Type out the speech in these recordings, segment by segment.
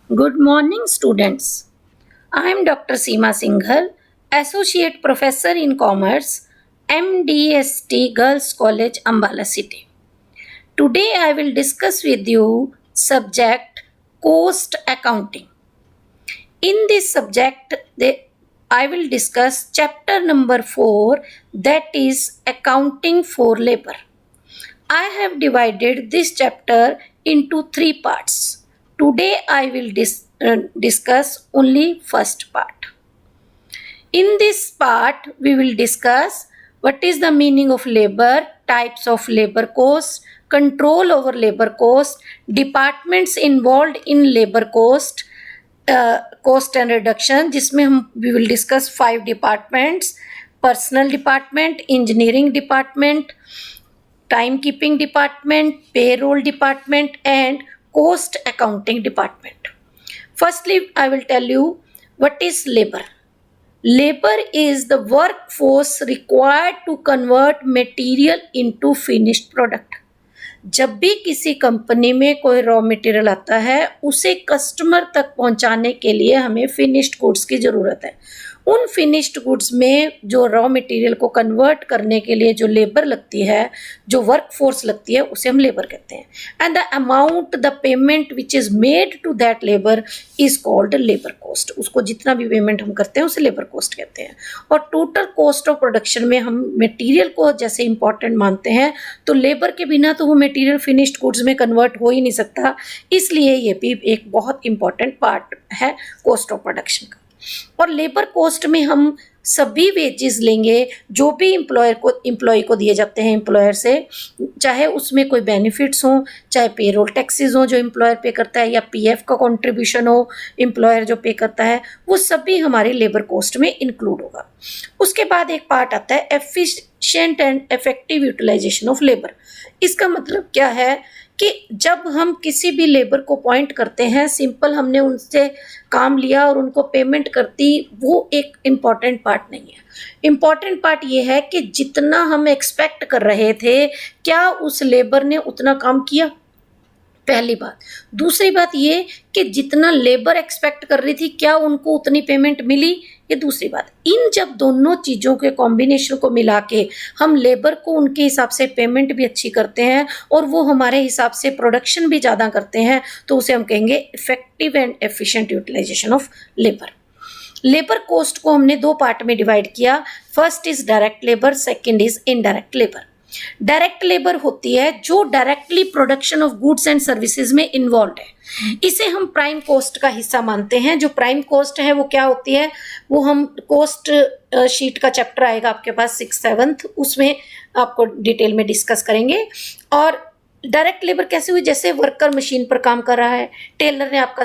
Good morning, students. I am Dr. Seema Singhal, Associate Professor in Commerce, MDST Girls College, Ambala City. Today I will discuss with you subject cost accounting. In this subject, I will discuss chapter number 4, that is accounting for labor. I have divided this chapter into 3 parts. Today I will discuss only first part. In this part we will discuss what is the meaning of labor, types of labor cost, control over labor cost, departments involved in labor cost, cost and reduction, जिसमें हम we will discuss 5 departments: personal department, engineering department, time-keeping department, payroll department, and cost accounting department. Firstly, I will tell you what is labor. Labor is the workforce required to convert material into finished product. जब भी किसी company में कोई raw material आता है, उसे customer तक पहुंचाने के लिए हमें फिनिश्ड गुड्स की ज़रूरत है. उन फिनिश्ड गुड्स में जो रॉ मटेरियल को कन्वर्ट करने के लिए जो लेबर लगती है, जो वर्क फोर्स लगती है, उसे हम लेबर कहते हैं. And the amount, the payment which is made to that labour is called labour cost. उसको जितना भी पेमेंट हम करते हैं उसे लेबर कॉस्ट कहते हैं. और टोटल कॉस्ट ऑफ प्रोडक्शन में हम मटेरियल को जैसे इंपॉर्टेंट मानते हैं, तो लेबर के बिना तो वो मटेरियल फिनिश्ड गुड्स में कन्वर्ट हो ही नहीं सकता. इसलिए ये भी एक बहुत इंपॉर्टेंट पार्ट है कॉस्ट ऑफ प्रोडक्शन का. और लेबर कॉस्ट में हम सभी वेजेस लेंगे जो भी एम्प्लॉय को दिए जाते हैं एम्प्लॉयर से, चाहे उसमें कोई बेनिफिट्स हों, चाहे पेरोल टैक्सेस हों जो एम्प्लॉयर पे करता है, या पीएफ का कंट्रीब्यूशन हो एम्प्लॉयर जो पे करता है, वो सभी हमारी लेबर कॉस्ट में इंक्लूड होगा. उसके बाद एक पार्ट आता है efficient and effective utilisation of labour. इसका मतलब क्या है कि जब हम किसी भी लेबर को अपॉइंट करते हैं, सिंपल हमने उनसे काम लिया और उनको पेमेंट करती, वो एक इम्पॉर्टेंट पार्ट नहीं है. इम्पॉर्टेंट पार्ट ये है कि जितना हम एक्सपेक्ट कर रहे थे, क्या उस लेबर ने उतना काम किया, पहली बात. दूसरी बात ये कि जितना लेबर एक्सपेक्ट कर रही थी, क्या उनको उतनी पेमेंट मिली, ये दूसरी बात. इन जब दोनों चीज़ों के कॉम्बिनेशन को मिला के हम लेबर को उनके हिसाब से पेमेंट भी अच्छी करते हैं और वो हमारे हिसाब से प्रोडक्शन भी ज़्यादा करते हैं, तो उसे हम कहेंगे effective and efficient utilisation of labour. Labour cost को हमने 2 पार्ट में डिवाइड किया. First is direct labour, second is indirect labour. Direct labour होती है जो directly production of goods and services में इन्वॉल्व है. इसे हम प्राइम कॉस्ट का हिस्सा मानते हैं. जो प्राइम कॉस्ट है वो क्या होती है, वो हम कॉस्ट शीट का चैप्टर आएगा आपके पास 6th-7th, उसमें आपको डिटेल में डिस्कस करेंगे. और डायरेक्ट लेबर कैसे हुई, जैसे वर्कर मशीन पर काम कर रहा है, टेलर ने आपका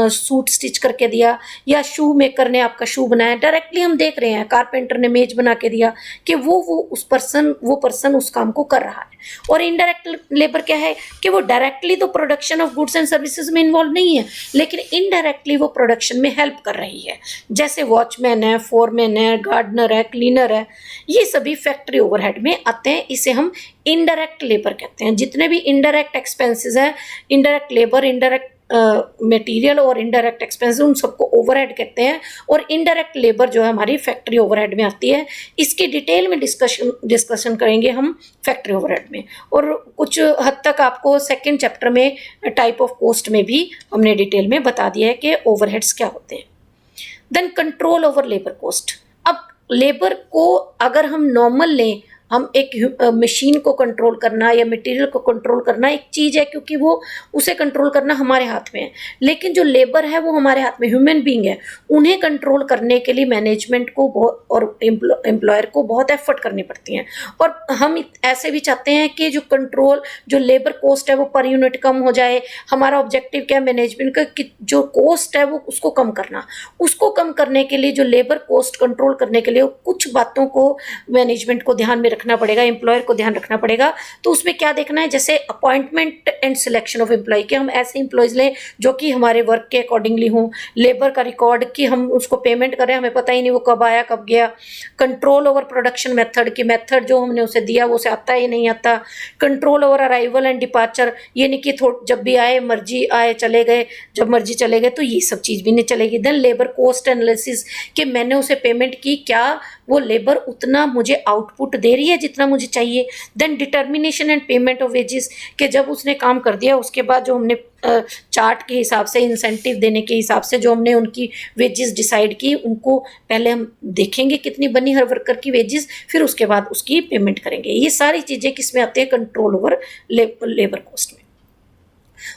सूट स्टिच करके दिया, या शू मेकर ने आपका शू बनाया, डायरेक्टली हम देख रहे हैं. कारपेंटर ने मेज बना के दिया कि वो पर्सन उस काम को कर रहा है. और इनडायरेक्ट लेबर क्या है कि वो डायरेक्टली तो production of goods and services में इन्वॉल्व नहीं है, लेकिन इनडायरेक्टली वो प्रोडक्शन में हेल्प कर रही है. जैसे वॉचमैन है, फोरमैन है, गार्डनर है, क्लीनर है, ये सभी फैक्ट्री ओवरहेड में आते हैं. इसे हम इनडायरेक्ट लेबर कहते हैं. जितने भी इनडायरेक्ट एक्सपेंसेस हैं, इनडायरेक्ट लेबर, इनडायरेक्ट मटेरियल और इनडायरेक्ट एक्सपेंसेस, उन सबको ओवरहेड कहते हैं. और इनडायरेक्ट लेबर जो है हमारी फैक्ट्री ओवरहेड में आती है. इसकी डिटेल में डिस्कशन करेंगे हम फैक्ट्री ओवरहेड में. और कुछ हद तक आपको 2nd चैप्टर में टाइप ऑफ कॉस्ट में भी हमने डिटेल में बता दिया है कि ओवरहेड्स क्या होते हैं. Then control over labour cost. अब लेबर को अगर हम नॉर्मल लें, हम एक मशीन को कंट्रोल करना या मटेरियल को कंट्रोल करना एक चीज़ है, क्योंकि वो उसे कंट्रोल करना हमारे हाथ में है. लेकिन जो लेबर है वो हमारे हाथ में, ह्यूमन बीइंग है, उन्हें कंट्रोल करने के लिए मैनेजमेंट को और एम्प्लॉयर को बहुत एफर्ट करनी पड़ती हैं. और हम ऐसे भी चाहते हैं कि जो लेबर कॉस्ट है वो पर यूनिट कम हो जाए. हमारा ऑब्जेक्टिव क्या है मैनेजमेंट का, कि जो कॉस्ट है वो उसको कम करना. उसको कम करने के लिए, जो लेबर कॉस्ट कंट्रोल करने के लिए, कुछ बातों को मैनेजमेंट को ध्यान में रखना रखना पड़ेगा, एम्प्लॉयर को ध्यान रखना पड़ेगा। तो उसमें क्या देखना है, जैसे appointment and selection of employee, कि हम ऐसे एम्प्लॉयज लें जो कि हमारे वर्क के अकॉर्डिंगली हों। लेबर का रिकॉर्ड कि हम उसको पेमेंट करें, हमें पता ही नहीं वो कब आया कब गया। कंट्रोल ओवर प्रोडक्शन मेथड, कि मेथड जो हमने उसे दिया वो उसे आता ही नहीं आता। Control over arrival and departure, ये नहीं कि जब भी आए मर्जी आए चले गए, जब मर्जी चले गए, तो ये सब चीज़ भी नहीं चलेगी। देन लेबर कॉस्ट एनालिसिस, कि मैंने उसे पेमेंट की, क्या वो लेबर उतना मुझे आउटपुट दे रही है जितना मुझे चाहिए। Then determination and payment of wages, कि जब उसने काम कर दिया उसके बाद जो हमने चार्ट के हिसाब से, इंसेंटिव देने के हिसाब से जो हमने उनकी वेजेस डिसाइड की, उनको पहले हम देखेंगे कितनी बनी हर वर्कर की वेजेस, फिर उसके बाद उसकी पेमेंट करेंगे। ये सारी चीज़ें किसमें आती है, कंट्रोल ओवर लेबर कॉस्ट में।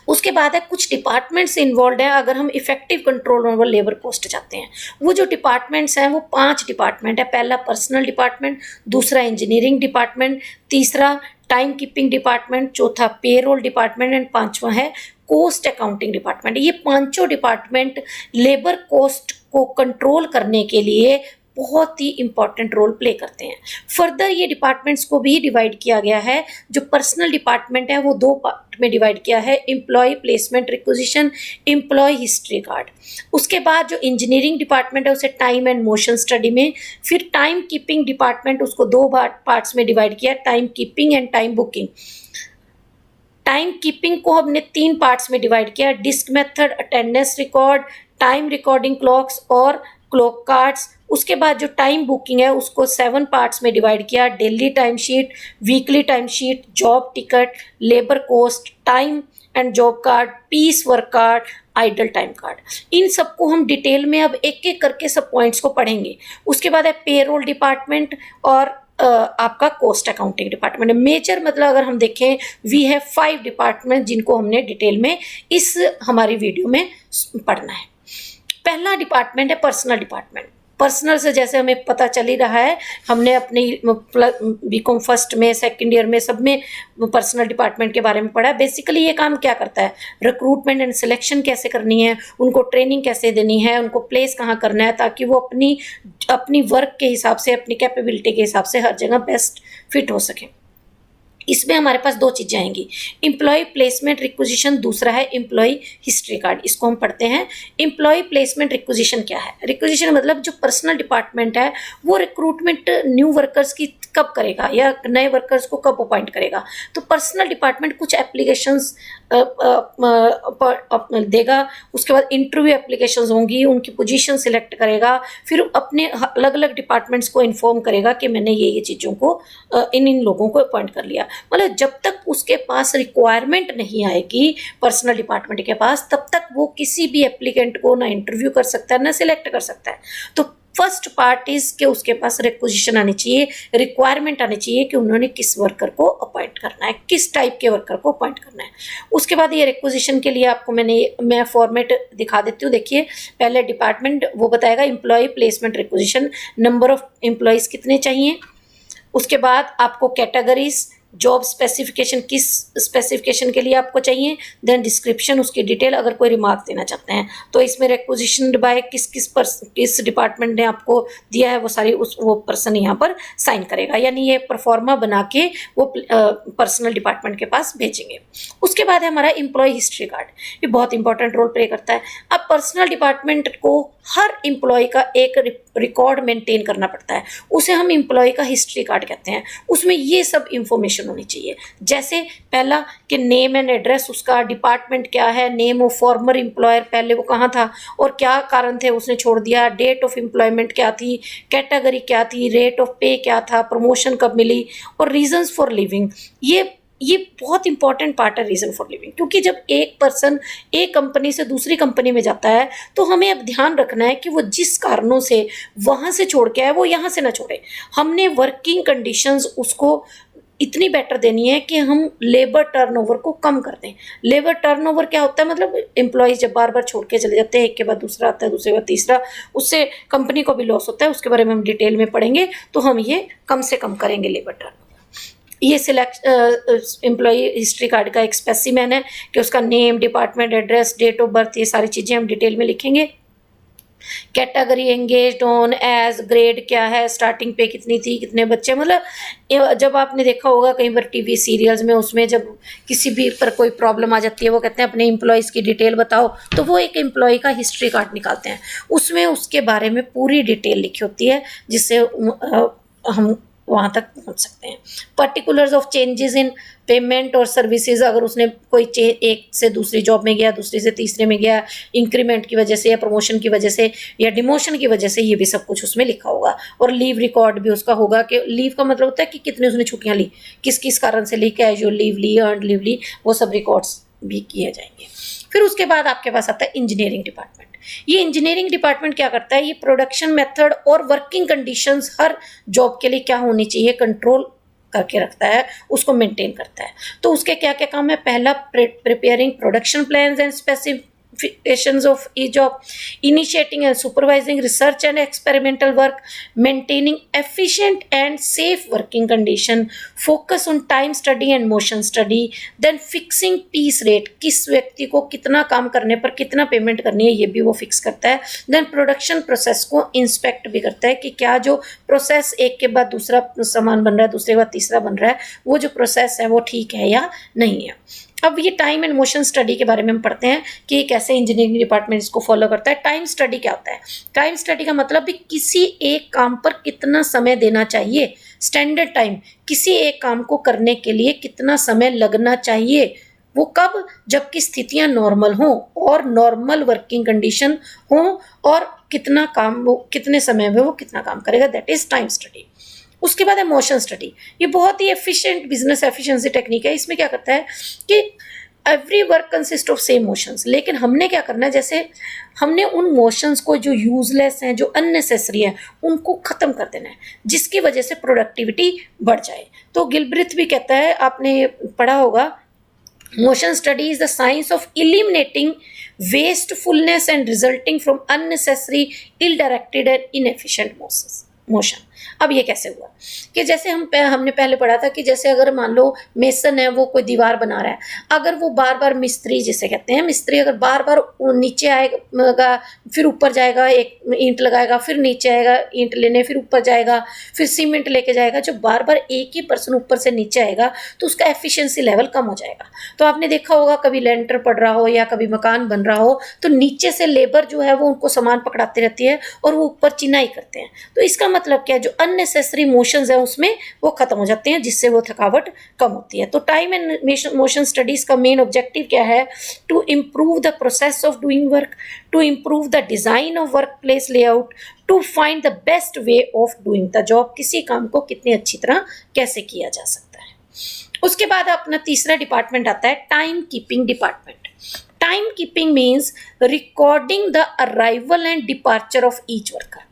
उसके बाद है कुछ डिपार्टमेंट्स इन्वॉल्व है अगर हम effective control over labour cost चाहते हैं। वो जो डिपार्टमेंट्स हैं वो 5 डिपार्टमेंट है। पहला पर्सनल डिपार्टमेंट, दूसरा इंजीनियरिंग डिपार्टमेंट, तीसरा टाइम कीपिंग डिपार्टमेंट, चौथा पेरोल डिपार्टमेंट एंड पांचवा है कॉस्ट अकाउंटिंग डिपार्टमेंट। ये पांचों डिपार्टमेंट लेबर कॉस्ट को कंट्रोल करने के लिए बहुत ही इंपॉर्टेंट रोल प्ले करते हैं। फर्दर ये डिपार्टमेंट्स को भी डिवाइड किया गया है। जो पर्सनल डिपार्टमेंट है वो 2 पार्ट में डिवाइड किया है, employee placement requisition, employee history card. उसके बाद जो इंजीनियरिंग डिपार्टमेंट है उसे टाइम एंड मोशन स्टडी में, फिर टाइम कीपिंग डिपार्टमेंट उसको 2 पार्ट्स में डिवाइड किया, time keeping and time booking. Time keeping को हमने 3 पार्ट्स में डिवाइड किया, disc method, attendance record, time recording clocks और क्लॉक कार्ड्स। उसके बाद जो टाइम बुकिंग है उसको 7 पार्ट्स में डिवाइड किया, daily time sheet, weekly time sheet, job ticket, labour cost, time and job card, piece work card, idle time card. इन सबको हम डिटेल में अब एक एक करके सब पॉइंट्स को पढ़ेंगे। उसके बाद है पेरोल डिपार्टमेंट और आपका कॉस्ट अकाउंटिंग डिपार्टमेंट। मेजर मतलब अगर हम देखें वी हैव 5 डिपार्टमेंट जिनको हमने डिटेल में इस हमारी वीडियो में पढ़ना है। पहला डिपार्टमेंट है पर्सनल डिपार्टमेंट। पर्सनल से जैसे हमें पता चल ही रहा है, हमने अपनी बीकॉम फर्स्ट में, सेकंड ईयर में, सब में पर्सनल डिपार्टमेंट के बारे में पढ़ा। बेसिकली ये काम क्या करता है, रिक्रूटमेंट एंड सिलेक्शन कैसे करनी है, उनको ट्रेनिंग कैसे देनी है, उनको प्लेस कहाँ करना है, ताकि वो अपनी वर्क के हिसाब से, अपनी कैपेबिलिटी के हिसाब से हर जगह बेस्ट फिट हो सके। इसमें हमारे पास 2 चीज़ें आएंगी, एम्प्लॉय प्लेसमेंट रिक्विजिशन, दूसरा है एम्प्लॉय हिस्ट्री कार्ड। इसको हम पढ़ते हैं। एम्प्लॉय प्लेसमेंट रिक्विजिशन क्या है? रिक्विजिशन मतलब जो पर्सनल डिपार्टमेंट है वो रिक्रूटमेंट न्यू वर्कर्स की कब करेगा या नए वर्कर्स को कब अपॉइंट करेगा। तो पर्सनल डिपार्टमेंट कुछ एप्लीकेशंस देगा, उसके बाद इंटरव्यू एप्लीकेशंस होंगी, उनकी पोजीशन सिलेक्ट करेगा, फिर अपने अलग अलग डिपार्टमेंट्स को इन्फॉर्म करेगा कि मैंने ये चीज़ों को इन लोगों को अपॉइंट कर लिया। मतलब जब तक उसके पास रिक्वायरमेंट नहीं आएगी पर्सनल डिपार्टमेंट के पास, तब तक वो किसी भी एप्लीकेंट को ना इंटरव्यू कर सकता है ना सिलेक्ट कर सकता है। तो फर्स्ट पार्ट इज कि उसके पास रिक्विजिशन आनी चाहिए, रिक्वायरमेंट आनी चाहिए कि उन्होंने किस वर्कर को अपॉइंट करना है, किस टाइप के वर्कर को अपॉइंट करना है। उसके बाद ये रिक्विजिशन के लिए आपको मैं फॉर्मेट दिखा देती हूँ। देखिए, पहले डिपार्टमेंट वो बताएगा employee placement requisition, number of employees कितने चाहिए। उसके बाद आपको कैटेगरीज, जॉब स्पेसिफिकेशन किस स्पेसिफिकेशन के लिए आपको चाहिए, देन डिस्क्रिप्शन, उसकी डिटेल, अगर कोई रिमार्क देना चाहते हैं तो इसमें रिक्विजिशन बाय किस डिपार्टमेंट ने आपको दिया है वो सारी वो पर्सन यहाँ पर साइन करेगा, यानी ये परफॉर्मा बना के वो पर्सनल डिपार्टमेंट के पास भेजेंगे। उसके बाद है हमारा एम्प्लॉय हिस्ट्री कार्ड, ये बहुत इंपॉर्टेंट रोल प्ले करता है। अब पर्सनल डिपार्टमेंट को हर एम्प्लॉय का एक रिकॉर्ड मेंटेन करना पड़ता है, उसे हम एम्प्लॉय का हिस्ट्री कार्ड कहते हैं। उसमें ये सब इंफॉर्मेशन होनी चाहिए, जैसे पहला कि नेम एंड एड्रेस, उसका डिपार्टमेंट क्या है, नेम ऑफ फॉर्मर एम्प्लॉयर, पहले वो कहाँ था और क्या कारण थे उसने छोड़ दिया, डेट ऑफ एम्प्लॉयमेंट क्या थी, कैटेगरी क्या थी, रेट ऑफ पे क्या था, प्रमोशन कब मिली और रीजंस फॉर लिविंग। ये बहुत इंपॉर्टेंट पार्ट है रीज़न फॉर लिविंग, क्योंकि जब एक पर्सन एक कंपनी से दूसरी कंपनी में जाता है तो हमें अब ध्यान रखना है कि वो जिस कारणों से वहाँ से छोड़ के आए वो यहाँ से ना छोड़े। हमने वर्किंग कंडीशंस उसको इतनी बेटर देनी है कि हम लेबर टर्नओवर को कम कर दें। लेबर टर्नओवर क्या होता है, मतलब एम्प्लॉयज़ जब बार बार छोड़ के चले जाते हैं, एक के बाद दूसरा आता है, दूसरे के बाद तीसरा, उससे कंपनी को भी लॉस होता है। उसके बारे में हम डिटेल में पढ़ेंगे, तो हम ये कम से कम करेंगे लेबर टर्नओवर। ये सिलेक्ट एम्प्लॉय हिस्ट्री कार्ड का एक स्पेसिमेन है कि उसका name, department, address, date of birth, ये सारी चीज़ें हम डिटेल में लिखेंगे। Category engaged on, age, grade क्या है, स्टार्टिंग पे कितनी थी, कितने बच्चे, मतलब जब आपने देखा होगा कई बार टीवी सीरियल्स में, उसमें जब किसी भी पर कोई प्रॉब्लम आ जाती है, वो कहते हैं अपने एम्प्लॉयज़ की डिटेल बताओ, तो वो एक एम्प्लॉय का हिस्ट्री कार्ड निकालते हैं, उसमें उसके बारे में पूरी डिटेल लिखी होती है, जिससे हम वहाँ तक पहुँच सकते हैं। Particulars of changes in payment और सर्विसेज, अगर उसने कोई एक से दूसरी जॉब में गया, दूसरी से तीसरे में गया, इंक्रीमेंट की वजह से या प्रमोशन की वजह से या डिमोशन की वजह से, ये भी सब कुछ उसमें लिखा होगा। और लीव रिकॉर्ड भी उसका होगा कि लीव का मतलब होता है कि कितने उसने छुट्टियां ली, किस किस कारण से ली, कैजुअल लीव ली, अर्नड लीव ली, वो सब रिकॉर्ड्स भी किए जाएंगे। फिर उसके बाद आपके पास आता है इंजीनियरिंग डिपार्टमेंट। ये इंजीनियरिंग डिपार्टमेंट क्या करता है, ये प्रोडक्शन मेथड और वर्किंग कंडीशंस हर जॉब के लिए क्या होनी चाहिए कंट्रोल करके रखता है, उसको मेंटेन करता है। तो उसके क्या क्या काम है, पहला preparing production plans and specifications of each job, initiating and supervising research and experimental work, maintaining efficient and safe working condition, focus on time study and motion study, then fixing piece rate, किस व्यक्ति को कितना काम करने पर कितना payment करनी है, ये भी वो फिक्स करता है। देन प्रोडक्शन प्रोसेस को इंस्पेक्ट भी करता है कि क्या जो प्रोसेस एक के बाद दूसरा सामान बन रहा है, दूसरे के बाद तीसरा बन रहा है, वो जो प्रोसेस है वो ठीक है या नहीं है। अब ये टाइम एंड मोशन स्टडी के बारे में हम पढ़ते हैं कि कैसे इंजीनियरिंग डिपार्टमेंट इसको फॉलो करता है। टाइम स्टडी क्या होता है, टाइम स्टडी का मतलब भी किसी एक काम पर कितना समय देना चाहिए, स्टैंडर्ड टाइम, किसी एक काम को करने के लिए कितना समय लगना चाहिए, वो कब, जबकि स्थितियां नॉर्मल हों और नॉर्मल वर्किंग कंडीशन हो, और कितना काम वो कितने समय में वो कितना काम करेगा, दैट इज टाइम स्टडी। उसके बाद है मोशन स्टडी। ये बहुत ही एफिशिएंट बिजनेस एफिशिएंसी टेक्निक है। इसमें क्या करता है कि every work consist of same motions, लेकिन हमने क्या करना है, जैसे हमने उन मोशंस को जो यूजलेस हैं, जो अननेसेसरी हैं, उनको खत्म कर देना है, जिसकी वजह से प्रोडक्टिविटी बढ़ जाए। तो गिलब्रिथ भी कहता है, आपने पढ़ा होगा, motion study is the science of eliminating wastefulness and resulting from unnecessary, ill-directed and inefficient motion. अब ये कैसे हुआ कि जैसे हमने पहले पढ़ा था कि जैसे अगर मान लो मेसन है, वो कोई दीवार बना रहा है, अगर वो बार बार मिस्त्री जिसे कहते हैं, मिस्त्री अगर बार बार नीचे आएगा फिर ऊपर जाएगा, एक ईंट लगाएगा, फिर नीचे आएगा ईंट लेने, फिर ऊपर जाएगा, फिर सीमेंट लेके जाएगा, जब बार बार एक ही पर्सन ऊपर से नीचे आएगा तो उसका एफिशिएंसी लेवल कम हो जाएगा। तो आपने देखा होगा कभी लेंटर पड़ रहा हो या कभी मकान बन रहा हो, तो नीचे से लेबर जो है वो उनको सामान पकड़ाती रहती है और वो ऊपर चिनाई करते हैं। तो इसका मतलब क्या है, जो अननेसेसरी मोशंस है उसमें वो खत्म हो जाते हैं, जिससे वो थकावट कम होती है। तो टाइम एंड मोशन स्टडीज का मेन ऑब्जेक्टिव क्या है, to improve the process of doing work, to improve the design of work place layout, to find the best way of doing the job, किसी काम को कितनी अच्छी तरह कैसे किया जा सकता है। उसके बाद अपना तीसरा डिपार्टमेंट आता है time keeping department. Time keeping means recording the arrival and departure of each worker.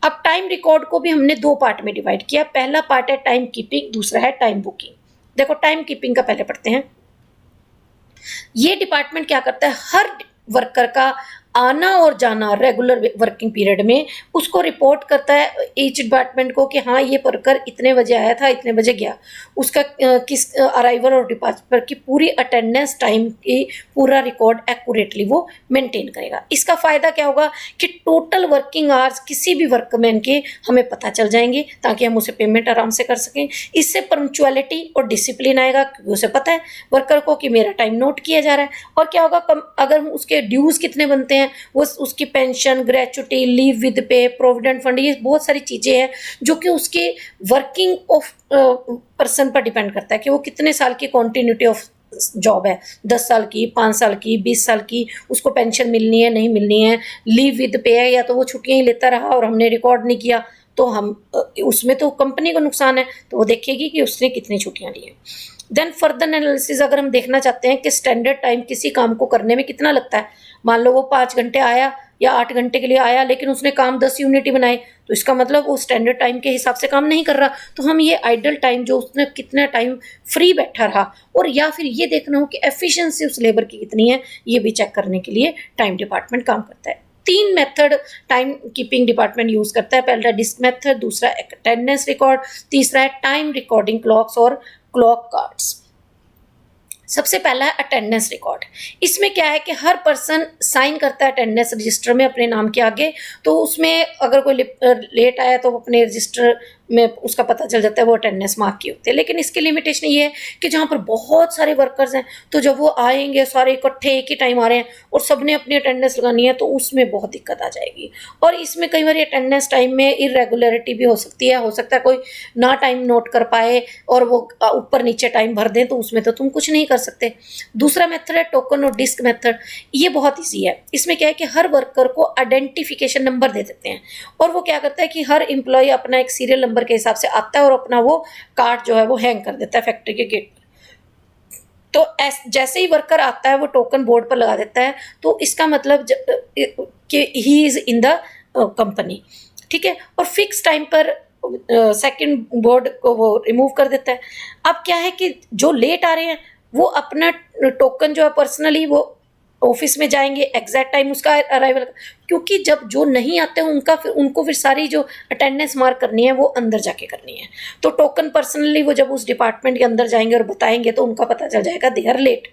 अब टाइम रिकॉर्ड को भी हमने दो पार्ट में डिवाइड किया। पहला पार्ट है टाइम कीपिंग, दूसरा है टाइम बुकिंग। देखो टाइम कीपिंग का पहले पढ़ते हैं। ये डिपार्टमेंट क्या करता है, हर वर्कर का आना और जाना रेगुलर वर्किंग पीरियड में उसको रिपोर्ट करता है ईच डिपार्टमेंट को कि हाँ ये वर्कर इतने बजे आया था, इतने बजे गया, उसका किस अराइवल और डिपार्चर की पूरी अटेंडेंस टाइम की पूरा रिकॉर्ड एक्यूरेटली वो मेंटेन करेगा। इसका फ़ायदा क्या होगा कि टोटल वर्किंग आवर्स किसी भी वर्कमैन के हमें पता चल जाएंगे, ताकि हम उसे पेमेंट आराम से कर सकें। इससे पंक्चुअलिटी और डिसिप्लिन आएगा, क्योंकि उसे पता है वर्कर को कि मेरा टाइम नोट किया जा रहा है। और क्या होगा, अगर उसके ड्यूज़ कितने बनते हैं, वो उसकी पेंशन, ग्रेचुटी, लीव विद पे, प्रोविडेंट फंड, ये बहुत सारी चीजें हैं जो कि उसके वर्किंग ऑफ पर्सन पर डिपेंड करता है कि वो कितने साल की कॉन्टिन्यूटी ऑफ जॉब है, 10 साल की, 5 साल की, 20 साल की, उसको पेंशन मिलनी है नहीं मिलनी है, लीव विद पे है, या तो वो छुट्टियां ही लेता रहा और हमने रिकॉर्ड नहीं किया, तो हम उसमें तो कंपनी को नुकसान है, तो वो देखेगी कि उसने कितनी छुट्टियां ली है। देन फर्दर एनालिसिस, अगर हम देखना चाहते हैं कि स्टैंडर्ड टाइम किसी काम को करने में कितना लगता है, मान लो वो 5 घंटे आया या 8 घंटे के लिए आया, लेकिन उसने काम 10 यूनिट ही बनाए, तो इसका मतलब वो स्टैंडर्ड टाइम के हिसाब से काम नहीं कर रहा। तो हम ये आइडल टाइम, जो उसने कितना टाइम फ्री बैठा रहा, और या फिर ये देखना हो कि एफिशिएंसी उस लेबर की कितनी है, ये भी चेक करने के लिए टाइम डिपार्टमेंट काम करता है। 3 method time keeping department use करता है। पहला डिस्क मेथड, दूसरा अटेंडेंस रिकॉर्ड, तीसरा है टाइम रिकॉर्डिंग क्लॉक्स और क्लॉक कार्ड्स। सबसे पहला है अटेंडेंस रिकॉर्ड। इसमें क्या है कि हर पर्सन साइन करता है अटेंडेंस रजिस्टर में अपने नाम के आगे, तो उसमें अगर कोई लेट आया तो अपने रजिस्टर में उसका पता चल जाता है वो अटेंडेंस मार्क की होती है। लेकिन इसकी लिमिटेशन ये है कि जहाँ पर बहुत सारे वर्कर्स हैं तो जब वो आएंगे सारे इकट्ठे एक ही टाइम आ रहे हैं और सबने अपनी अटेंडेंस लगानी है तो उसमें बहुत दिक्कत आ जाएगी। और इसमें कई बार अटेंडेंस टाइम में इरेगुलरिटी भी हो सकती है, हो सकता है कोई ना टाइम नोट कर पाए और वो ऊपर नीचे टाइम भर दें, तो उसमें तो तुम कुछ नहीं कर सकते। दूसरा मेथड है टोकन और डिस्क मेथड। ये बहुत ईजी है। इसमें क्या है कि हर वर्कर को आइडेंटिफिकेशन नंबर दे देते हैं और वो क्या करता है कि हर एम्प्लॉय अपना एक सीरियल नंबर के हिसाब से आता है और अपना वो कार्ड जो है वो हैंग कर देता है फैक्ट्री के गेट पर। तो जैसे ही वर्कर आता है वो टोकन बोर्ड पर लगा देता है, तो इसका मतलब कि he is in the company, ठीक है। और फिक्स टाइम पर सेकंड बोर्ड को वो रिमूव कर देता है। अब क्या है कि जो लेट आ रहे हैं वो अपना टोकन जो है पर्सनली वो ऑफिस में जाएंगे एग्जैक्ट टाइम उसका अराइवल, क्योंकि जब जो नहीं आते हैं उनको फिर सारी जो अटेंडेंस मार्क करनी है वो अंदर जाके करनी है। तो टोकन पर्सनली वो जब उस डिपार्टमेंट के अंदर जाएंगे और बताएंगे तो उनका पता चल जाएगा दे आर लेट।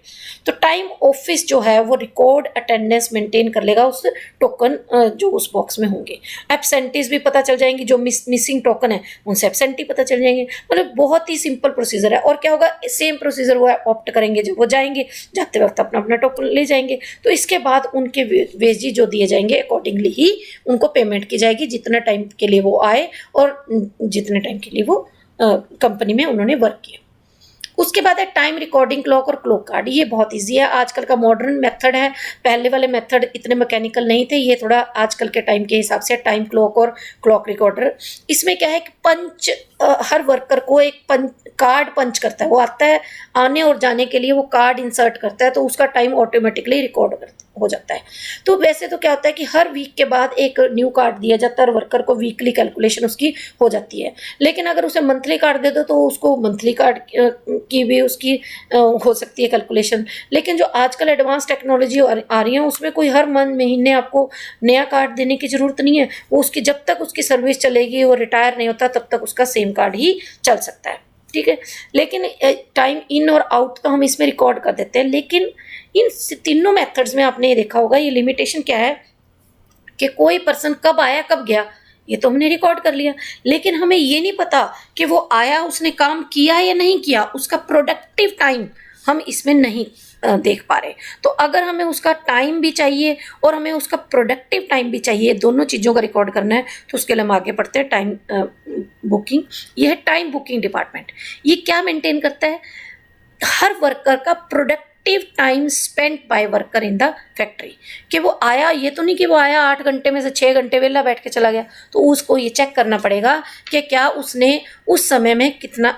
तो टाइम ऑफिस जो है वो रिकॉर्ड अटेंडेंस मेंटेन कर लेगा उस टोकन जो उस बॉक्स में होंगे। एब्सेंटीज भी पता चल जाएंगी, जो मिसिंग टोकन है उनसे एब्सेंटी पता चल जाएंगे। मतलब बहुत ही सिंपल प्रोसीजर है। और क्या होगा, सेम प्रोसीजर वो ऑप्ट करेंगे, जब वो जाएंगे जाते वक्त अपना अपना टोकन ले जाएंगे। तो इसके बाद उनके वेजेज जो दिए जाएंगे अकॉर्डिंगली ही उनको पेमेंट की जाएगी, जितना टाइम के लिए वो आए और जितने टाइम के लिए वो कंपनी में उन्होंने वर्क किया। उसके बाद है टाइम रिकॉर्डिंग क्लॉक और क्लॉक कार्ड। ये बहुत इजी है, आजकल का मॉडर्न मेथड है। पहले वाले मेथड इतने मैकेनिकल नहीं थे, ये थोड़ा आजकल के टाइम के हिसाब से टाइम क्लॉक और क्लॉक रिकॉर्डर। इसमें क्या है कि पंच हर वर्कर को एक कार्ड पंच करता है, वो आता है आने और जाने के लिए वो कार्ड इंसर्ट करता है, तो उसका टाइम ऑटोमेटिकली रिकॉर्ड हो जाता है। तो वैसे तो क्या होता है कि हर वीक के बाद एक न्यू कार्ड दिया जाता है और वर्कर को वीकली कैलकुलेशन उसकी हो जाती है। लेकिन अगर उसे मंथली कार्ड दे दो तो उसको मंथली कार्ड की भी उसकी हो सकती है कैलकुलेशन। लेकिन जो आजकल एडवांस टेक्नोलॉजी आ रही है उसमें कोई हर महीने आपको नया कार्ड देने की ज़रूरत नहीं है। वो उसकी जब तक उसकी सर्विस चलेगी, वो रिटायर नहीं होता, तब तक उसका सेम कार्ड ही चल सकता है, ठीक है। लेकिन टाइम इन और आउट तो हम इसमें रिकॉर्ड कर देते हैं। लेकिन इन तीनों मेथड्स में आपने ये देखा होगा, ये लिमिटेशन क्या है कि कोई पर्सन कब आया कब गया ये तो हमने रिकॉर्ड कर लिया, लेकिन हमें ये नहीं पता कि वो आया उसने काम किया या नहीं किया, उसका प्रोडक्टिव टाइम हम इसमें नहीं देख पा रहे। तो अगर हमें उसका टाइम भी चाहिए और हमें उसका प्रोडक्टिव टाइम भी चाहिए, दोनों चीज़ों का रिकॉर्ड करना है, तो उसके लिए हम आगे बढ़ते हैं टाइम बुकिंग। ये है टाइम बुकिंग डिपार्टमेंट। ये क्या मेंटेन करता है, हर वर्कर का productive time spent by worker in the factory. कि वो आया, ये तो नहीं कि वो आया 8 घंटे में से 6 घंटे वेला बैठ के चला गया, तो उसको ये चेक करना पड़ेगा कि क्या उसने उस समय में कितना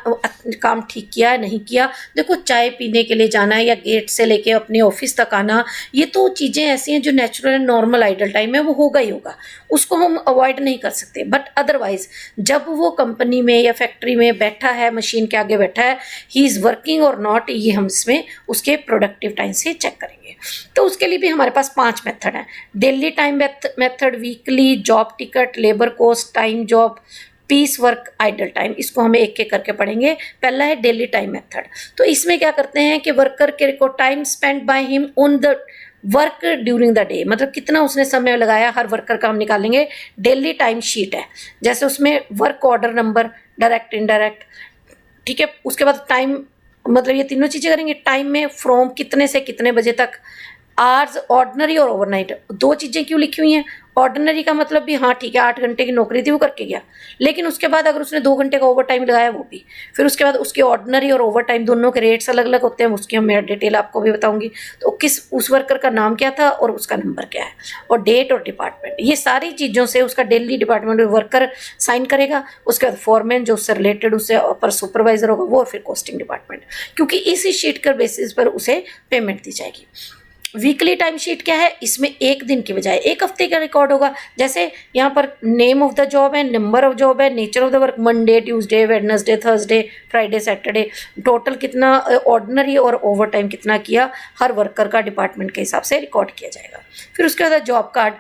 काम ठीक किया है नहीं किया। देखो, चाय पीने के लिए जाना है या गेट से लेके अपने ऑफिस तक आना, ये तो चीज़ें ऐसी हैं जो natural and normal idle time है, वो होगा ही होगा, उसको हम अवॉइड नहीं कर सकते। बट अदरवाइज जब वो कंपनी में या फैक्ट्री में बैठा है, मशीन के आगे बैठा है, ही इज़ वर्किंग और नॉट, ये हम इसमें उसके प्रोडक्टिव टाइम से चेक करेंगे। तो उसके लिए भी हमारे पास 5 मेथड हैं। Daily time method, weekly, job ticket, labour cost, time job, piece work, idle time. इसको हमें एक एक करके पढ़ेंगे। पहला है डेली टाइम मेथड। तो इसमें क्या करते हैं कि वर्कर के को time spend by him on the work during the day, मतलब कितना उसने समय लगाया, हर वर्कर का हम निकालेंगे। डेली टाइम शीट है, जैसे उसमें work order number, direct indirect, ठीक है। उसके बाद टाइम, मतलब ये तीनों चीज़ें करेंगे। टाइम में फ्रॉम कितने से कितने बजे तक, आवर्स ऑर्डिनरी और ओवरनाइट। 2 चीज़ें क्यों लिखी हुई हैं, ऑर्डिनरी का मतलब भी हाँ ठीक है 8 घंटे की नौकरी थी वो करके गया, लेकिन उसके बाद अगर उसने 2 घंटे का ओवर टाइम लगाया वो भी, फिर उसके बाद उसके ऑर्डिनरी और ओवर टाइम दोनों के रेट्स अलग अलग होते हैं, उसकी मैं डिटेल आपको भी बताऊंगी। तो किस उस वर्कर का नाम क्या था और उसका नंबर क्या है, और डेट और डिपार्टमेंट, ये सारी चीज़ों से उसका डेली डिपार्टमेंट वर्कर साइन करेगा। उसके बाद फॉरमैन जो उससे रिलेटेड, उससे अपर सुपरवाइजर होगा वो, और फिर कॉस्टिंग डिपार्टमेंट, क्योंकि इसी शीट के बेसिस पर उसे पेमेंट दी जाएगी। वीकली टाइम शीट क्या है, इसमें 1 दिन की बजाय 1 हफ्ते का रिकॉर्ड होगा। जैसे यहाँ पर नेम ऑफ द जॉब है, नंबर ऑफ जॉब है, nature of the work, Monday, Tuesday, Wednesday, Thursday, Friday, Saturday, total कितना ऑर्डिनरी और ओवर टाइम कितना किया, हर वर्कर का डिपार्टमेंट के हिसाब से रिकॉर्ड किया जाएगा। फिर उसके बाद जॉब कार्ड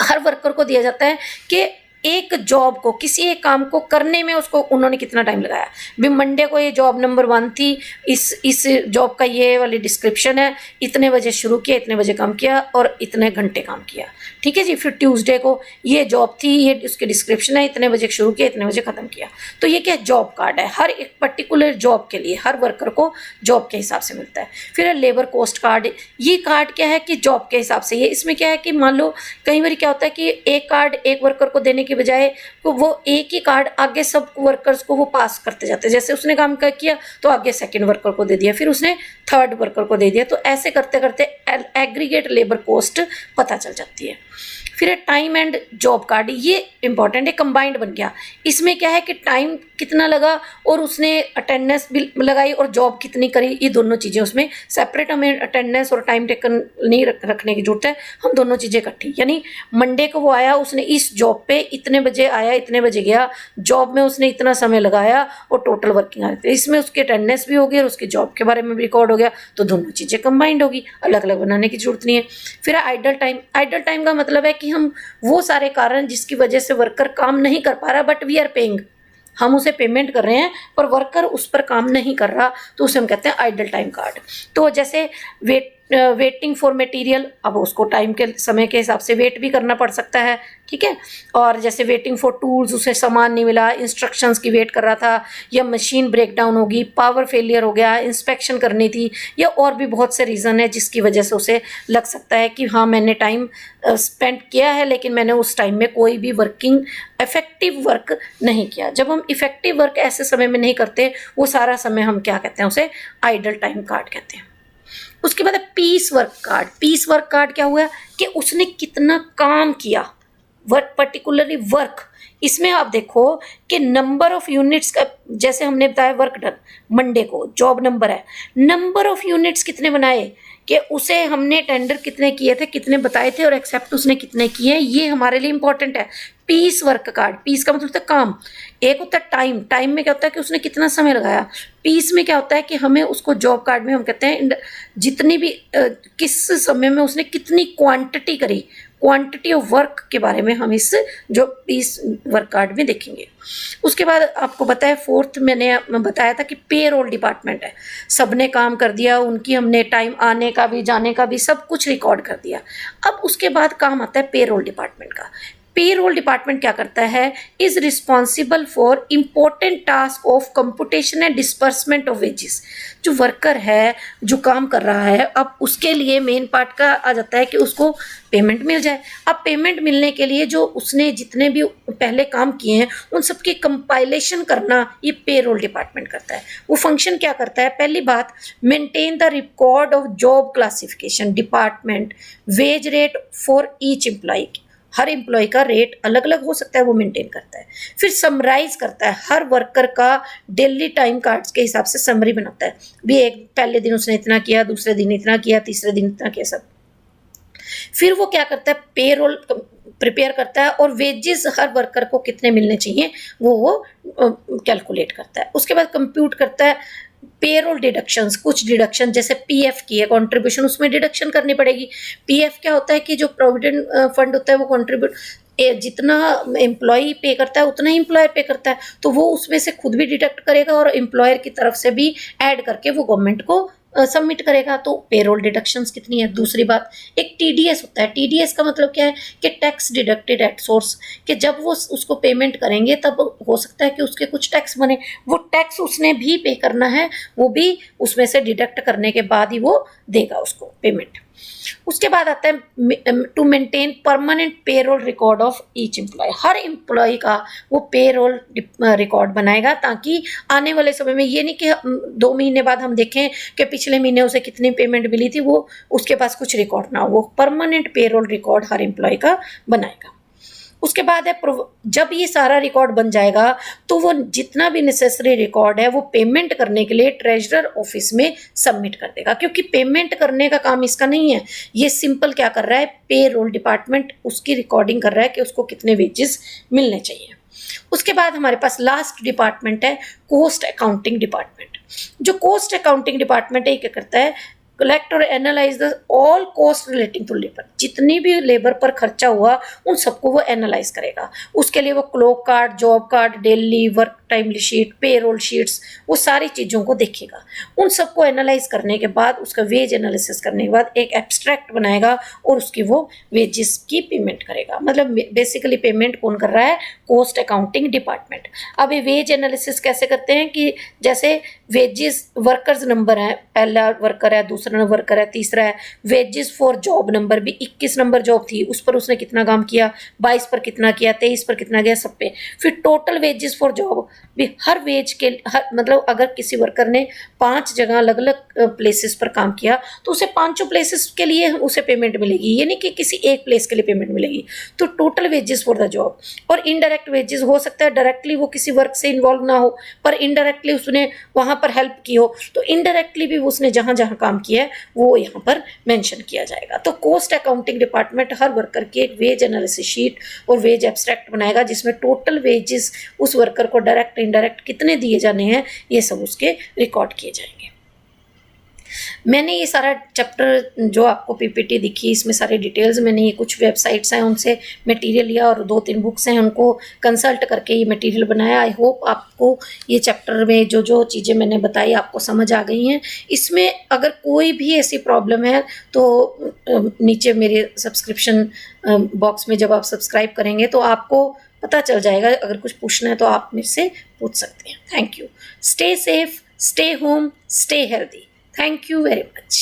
हर वर्कर को दिया जाता है कि एक जॉब को, किसी एक काम को करने में उसको उन्होंने कितना टाइम लगाया। भी मंडे को ये जॉब नंबर 1 थी, इस जॉब का ये वाली डिस्क्रिप्शन है, इतने बजे शुरू किया, इतने बजे काम किया और इतने घंटे काम किया, ठीक है जी। फिर ट्यूसडे को ये जॉब थी, ये उसकी डिस्क्रिप्शन है, इतने बजे शुरू किया, इतने बजे ख़त्म किया। तो ये क्या जॉब कार्ड है, हर एक पर्टिकुलर जॉब के लिए हर वर्कर को जॉब के हिसाब से मिलता है। फिर है लेबर कॉस्ट कार्ड। ये कार्ड क्या है कि जॉब के हिसाब से, ये इसमें क्या है कि मान लो कई बार क्या होता है कि एक कार्ड एक वर्कर को देने के बजाय तो वो एक ही कार्ड आगे सब वर्कर्स को वो पास करते जाते हैं। जैसे उसने काम किया तो आगे सेकंड वर्कर को दे दिया, फिर उसने थर्ड वर्कर को दे दिया, तो ऐसे करते करते एग्रीगेट लेबर कॉस्ट पता चल जाती है। फिर है टाइम एंड जॉब कार्ड। ये इंपॉर्टेंट है, कंबाइंड बन गया। इसमें क्या है कि टाइम कितना लगा और उसने अटेंडेंस भी लगाई और जॉब कितनी करी, ये दोनों चीज़ें उसमें सेपरेट, हमें अटेंडेंस और टाइम टेकन नहीं रखने की जरूरत है, हम दोनों चीज़ें इकट्ठी। यानी मंडे को वो आया, उसने इस जॉब पे इतने बजे आया, इतने बजे गया, जॉब में उसने इतना समय लगाया और टोटल वर्किंग आवर्स, इसमें उसकी अटेंडेंस भी होगी और उसकी जॉब के बारे में भी रिकॉर्ड हो गया, तो दोनों चीज़ें कंबाइंड होगी, अलग अलग बनाने की जरूरत नहीं है। फिर आइडल टाइम। आइडल टाइम का मतलब है कि हम वो सारे कारण जिसकी वजह से वर्कर काम नहीं कर पा रहा बट वी आर पेइंग, हम उसे पेमेंट कर रहे हैं पर वर्कर उस पर काम नहीं कर रहा, तो उसे हम कहते हैं आइडल टाइम कार्ड। तो जैसे वेटिंग फॉर मटेरियल, अब उसको टाइम के समय के हिसाब से वेट भी करना पड़ सकता है, ठीक है। और जैसे वेटिंग फॉर टूल्स, उसे सामान नहीं मिला, इंस्ट्रक्शंस की वेट कर रहा था, या मशीन ब्रेकडाउन होगी, पावर फेलियर हो गया, इंस्पेक्शन करनी थी, या और भी बहुत से रीज़न है जिसकी वजह से उसे लग सकता है कि हाँ मैंने टाइम स्पेंड किया है लेकिन मैंने उस टाइम में कोई भी वर्किंग इफेक्टिव वर्क नहीं किया। जब हम इफेक्टिव वर्क ऐसे समय में नहीं करते, वो सारा समय हम क्या कहते हैं, उसे आइडल टाइम कार्ड कहते हैं। उसके बाद piece work card. Piece work card क्या हुआ कि उसने कितना काम किया, वर्क पर्टिकुलरली वर्क। इसमें आप देखो कि नंबर ऑफ यूनिट्स का, जैसे हमने बताया वर्क डन, मंडे को जॉब नंबर है, नंबर ऑफ यूनिट्स कितने बनाए, कि उसे हमने टेंडर कितने किए थे, कितने बताए थे और एक्सेप्ट उसने कितने किए हैं, ये हमारे लिए इंपॉर्टेंट है। Piece work card. पीस का मतलब होता है काम, एक होता है टाइम, टाइम में क्या होता है कि उसने कितना समय लगाया, पीस में क्या होता है कि हमें उसको जॉब कार्ड में हम कहते हैं जितनी भी किस समय में उसने कितनी क्वांटिटी करी, क्वांटिटी ऑफ वर्क के बारे में हम इस जो पीस वर्क कार्ड में देखेंगे। उसके बाद आपको बताया फोर्थ मैंने बताया था कि पेरोल डिपार्टमेंट है, सबने काम कर दिया, उनकी हमने टाइम आने का भी जाने का भी सब कुछ रिकॉर्ड कर दिया। अब उसके बाद काम आता है पेरोल डिपार्टमेंट का। पेरोल डिपार्टमेंट क्या करता है, is responsible for important task of computation and disbursement of wages. जो वर्कर है जो काम कर रहा है, अब उसके लिए मेन पार्ट का आ जाता है कि उसको पेमेंट मिल जाए। अब पेमेंट मिलने के लिए जो उसने जितने भी पहले काम किए हैं उन सबकी कंपाइलेशन करना ये पेरोल डिपार्टमेंट करता है। वो फंक्शन क्या करता है, पहली बात maintain the record of job classification, department, wage rate for each employee, हर एम्प्लॉय का रेट अलग अलग हो सकता है, वो मेंटेन करता है। फिर समराइज करता है, हर वर्कर का डेली टाइम कार्ड्स के हिसाब से समरी बनाता है, भी एक पहले दिन उसने इतना किया, दूसरे दिन इतना किया, तीसरे दिन इतना किया, सब। फिर वो क्या करता है, पेरोल प्रिपेयर करता है और वेजेस हर वर्कर को कितने मिलने चाहिए वो कैलकुलेट करता है। उसके बाद कंप्यूट करता है पेरोल डिडक्शंस, कुछ डिडक्शन जैसे पीएफ की है कंट्रीब्यूशन, उसमें डिडक्शन करनी पड़ेगी। पीएफ क्या होता है कि जो प्रोविडेंट फंड होता है वो कंट्रीब्यूट जितना एम्प्लॉय पे करता है उतना ही एम्प्लॉयर पे करता है, तो वो उसमें से खुद भी डिडक्ट करेगा और एम्प्लॉयर की तरफ से भी ऐड करके वो गवर्नमेंट को सबमिट करेगा। तो पेरोल डिडक्शंस कितनी है। दूसरी बात, एक टीडीएस होता है। टीडीएस का मतलब क्या है कि टैक्स डिडक्टेड एट सोर्स, कि जब वो उसको पेमेंट करेंगे तब हो सकता है कि उसके कुछ टैक्स बने, वो टैक्स उसने भी पे करना है, वो भी उसमें से डिडक्ट करने के बाद ही वो देगा उसको पेमेंट। उसके बाद आता है to maintain permanent payroll record of each employee, हर एम्प्लॉय का वो पेरोल रिकॉर्ड बनाएगा ताकि आने वाले समय में ये नहीं कि 2 महीने बाद हम देखें कि पिछले महीने उसे कितनी पेमेंट मिली थी, वो उसके पास कुछ रिकॉर्ड ना हो, वो परमानेंट पेरोल रिकॉर्ड हर एम्प्लॉय का बनाएगा। उसके बाद है जब ये सारा रिकॉर्ड बन जाएगा तो वो जितना भी नेसेसरी रिकॉर्ड है वो पेमेंट करने के लिए ट्रेजरर ऑफिस में सबमिट कर देगा, क्योंकि पेमेंट करने का काम इसका नहीं है, ये सिंपल क्या कर रहा है, पेरोल डिपार्टमेंट उसकी रिकॉर्डिंग कर रहा है कि उसको कितने वेजेस मिलने चाहिए। उसके बाद हमारे पास लास्ट डिपार्टमेंट है कॉस्ट अकाउंटिंग डिपार्टमेंट। जो कॉस्ट अकाउंटिंग डिपार्टमेंट है क्या करता है, कलेक्ट और analyse the all cost relating to labour, जितनी भी लेबर पर खर्चा हुआ उन सबको वो एनालाइज करेगा। उसके लिए वो clock card, job card, daily work timely sheet, payroll sheets, वो सारी चीज़ों को देखेगा। उन सबको एनालाइज करने के बाद उसका वेज एनालिसिस करने के बाद एक एब्स्ट्रैक्ट बनाएगा और उसकी वो वेजेस की पेमेंट करेगा। मतलब बेसिकली पेमेंट कौन कर रहा है? Cost accounting department. अब ये वेज एनालिसिस कैसे करते हैं कि जैसे वेजेस वर्कर्स नंबर है, पहला वर्कर है, दूसरा वर्कर है, तीसरा है। वेजेस फॉर जॉब नंबर भी 21 नंबर जॉब थी, उस पर उसने कितना काम किया, 22 पर कितना किया, 23 पर कितना गया, सब पे। फिर टोटल वेजेस फॉर जॉब भी हर वेज के मतलब अगर किसी वर्कर ने 5 जगह अलग अलग प्लेसेस पर काम किया तो उसे 5 प्लेसेस के लिए उसे पेमेंट मिलेगी, ये नहीं कि किसी एक प्लेस के लिए पेमेंट मिलेगी। तो total wages for the job. और इनडायरेक्ट वेजेस हो सकता है डायरेक्टली वो किसी वर्क से इन्वॉल्व ना हो पर इनडायरेक्टली उसने वहां पर हेल्प की हो, तो इनडायरेक्टली भी उसने जहां जहां काम किया है वो यहाँ पर मेंशन किया जाएगा। तो कॉस्ट अकाउंटिंग डिपार्टमेंट हर वर्कर की एक वेज एनालिसिस शीट और वेज एब्स्ट्रैक्ट बनाएगा जिसमें टोटल वेजेस उस वर्कर को डायरेक्ट इनडायरेक्ट कितने दिए जाने हैं ये सब उसके रिकॉर्ड किए जाएंगे। मैंने ये सारा चैप्टर जो आपको पीपीटी दिखी इसमें सारी डिटेल्स, मैंने ये कुछ वेबसाइट्स हैं उनसे मटेरियल लिया और 2-3 बुक्स हैं उनको कंसल्ट करके ये मटेरियल बनाया। आई होप आपको ये चैप्टर में जो जो चीज़ें मैंने बताई आपको समझ आ गई हैं। इसमें अगर कोई भी ऐसी प्रॉब्लम है तो नीचे मेरे सब्सक्रिप्शन बॉक्स में जब आप सब्सक्राइब करेंगे तो आपको पता चल जाएगा। अगर कुछ पूछना है तो आप मेरे से पूछ सकते हैं। Thank you. Stay safe, stay home, stay healthy. Thank you very much.